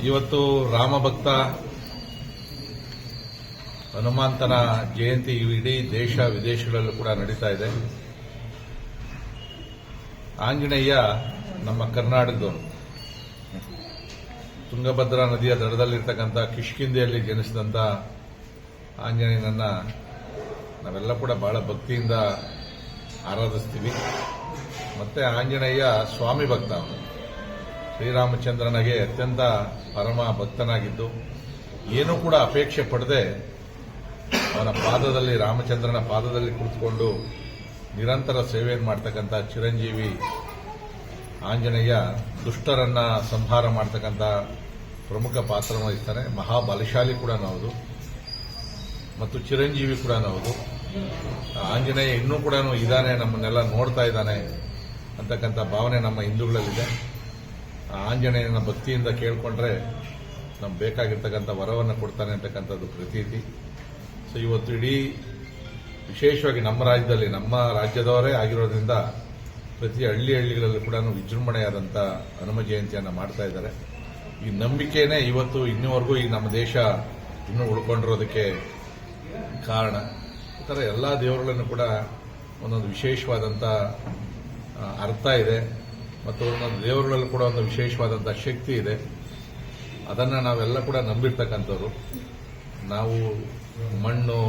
ಇವತ್ತು ರಾಮಭಕ್ತ ಹನುಮಂತನ ಜಯಂತಿ ಇಡೀ ದೇಶ ವಿದೇಶಗಳಲ್ಲೂ ಕೂಡ ನಡೀತಾ ಇದೆ. ಆಂಜನೇಯ ನಮ್ಮ ಕರ್ನಾಟಕದವನು. ತುಂಗಭದ್ರಾ ನದಿಯ ದಡದಲ್ಲಿರ್ತಕ್ಕಂಥ ಕಿಷ್ಕಿಂಧೆಯಲ್ಲಿ ಜನಿಸಿದಂಥ ಆಂಜನೇಯನನ್ನ ನಾವೆಲ್ಲ ಕೂಡ ಬಹಳ ಭಕ್ತಿಯಿಂದ ಆರಾಧಿಸ್ತೀವಿ. ಮತ್ತೆ ಆಂಜನೇಯ ಸ್ವಾಮಿ ಭಕ್ತ. ಅವನು ಶ್ರೀರಾಮಚಂದ್ರನಿಗೆ ಅತ್ಯಂತ ಪರಮ ಭಕ್ತನಾಗಿದ್ದು ಏನೂ ಕೂಡ ಅಪೇಕ್ಷೆ ಪಡದೆ ಅವನ ಪಾದದಲ್ಲಿ, ರಾಮಚಂದ್ರನ ಪಾದದಲ್ಲಿ ಕುಳಿತುಕೊಂಡು ನಿರಂತರ ಸೇವೆಯನ್ನು ಮಾಡ್ತಕ್ಕಂಥ ಚಿರಂಜೀವಿ ಆಂಜನೇಯ ದುಷ್ಟರನ್ನ ಸಂಹಾರ ಮಾಡ್ತಕ್ಕಂಥ ಪ್ರಮುಖ ಪಾತ್ರ ವಹಿಸ್ತಾನೆ. ಮಹಾಬಲಶಾಲಿ ಕೂಡ ಹೌದು ಮತ್ತು ಚಿರಂಜೀವಿ ಕೂಡ ಹೌದು. ಆಂಜನೇಯ ಇನ್ನೂ ಕೂಡ ಇದ್ದಾನೆ, ನಮ್ಮನ್ನೆಲ್ಲ ನೋಡ್ತಾ ಇದ್ದಾನೆ ಅಂತಕ್ಕಂಥ ಭಾವನೆ ನಮ್ಮ ಹಿಂದೂಗಳಲ್ಲಿದೆ. ಆಂಜನೇಯನ ಭಕ್ತಿಯಿಂದ ಕೇಳ್ಕೊಂಡ್ರೆ ನಮ್ಗೆ ಬೇಕಾಗಿರ್ತಕ್ಕಂಥ ವರವನ್ನು ಕೊಡ್ತಾನೆ ಅಂತಕ್ಕಂಥದ್ದು ಪ್ರತೀತಿ. ಸೊ ಇವತ್ತು ಇಡೀ ವಿಶೇಷವಾಗಿ ನಮ್ಮ ರಾಜ್ಯದಲ್ಲಿ, ನಮ್ಮ ರಾಜ್ಯದವರೇ ಆಗಿರೋದ್ರಿಂದ ಪ್ರತಿ ಹಳ್ಳಿಗಳಲ್ಲೂ ಕೂಡ ವಿಜೃಂಭಣೆಯಾದಂಥ ಹನುಮ ಜಯಂತಿಯನ್ನು ಮಾಡ್ತಾ ಇದ್ದಾರೆ. ಈ ನಂಬಿಕೆನೇ ಇವತ್ತು ಇನ್ನೂವರೆಗೂ ಈ ನಮ್ಮ ದೇಶ ಇನ್ನೂ ಉಳ್ಕೊಂಡಿರೋದಕ್ಕೆ ಕಾರಣ. ಈ ಥರ ಎಲ್ಲ ದೇವರುಗಳನ್ನು ಕೂಡ ಒಂದೊಂದು ವಿಶೇಷವಾದಂಥ ಅರ್ಥ ಇದೆ ಮತ್ತು ಒಂದೊಂದು ದೇವರುಗಳಲ್ಲೂ ಕೂಡ ಒಂದು ವಿಶೇಷವಾದಂಥ ಶಕ್ತಿ ಇದೆ. ಅದನ್ನು ನಾವೆಲ್ಲ ಕೂಡ ನಂಬಿರ್ತಕ್ಕಂಥವ್ರು. ನಾವು ಮಣ್ಣು,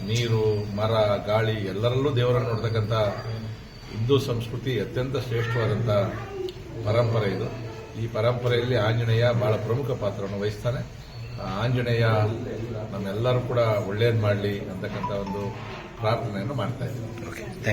ನೀರು, ಮರ, ಗಾಳಿ ಎಲ್ಲರಲ್ಲೂ ದೇವರನ್ನು ನೋಡ್ತಕ್ಕಂಥ ಹಿಂದೂ ಸಂಸ್ಕೃತಿ ಅತ್ಯಂತ ಶ್ರೇಷ್ಠವಾದಂಥ ಪರಂಪರೆ ಇದು. ಈ ಪರಂಪರೆಯಲ್ಲಿ ಆಂಜನೇಯ ಬಹಳ ಪ್ರಮುಖ ಪಾತ್ರವನ್ನು ವಹಿಸ್ತಾನೆ. ಆಂಜನೇಯ ನಮ್ಮೆಲ್ಲರೂ ಕೂಡ ಒಳ್ಳೇದು ಮಾಡಲಿ ಅಂತಕ್ಕಂಥ ಒಂದು ಪ್ರಾರ್ಥನೆಯನ್ನು ಮಾಡ್ತಾ ಇದ್ದೀವಿ.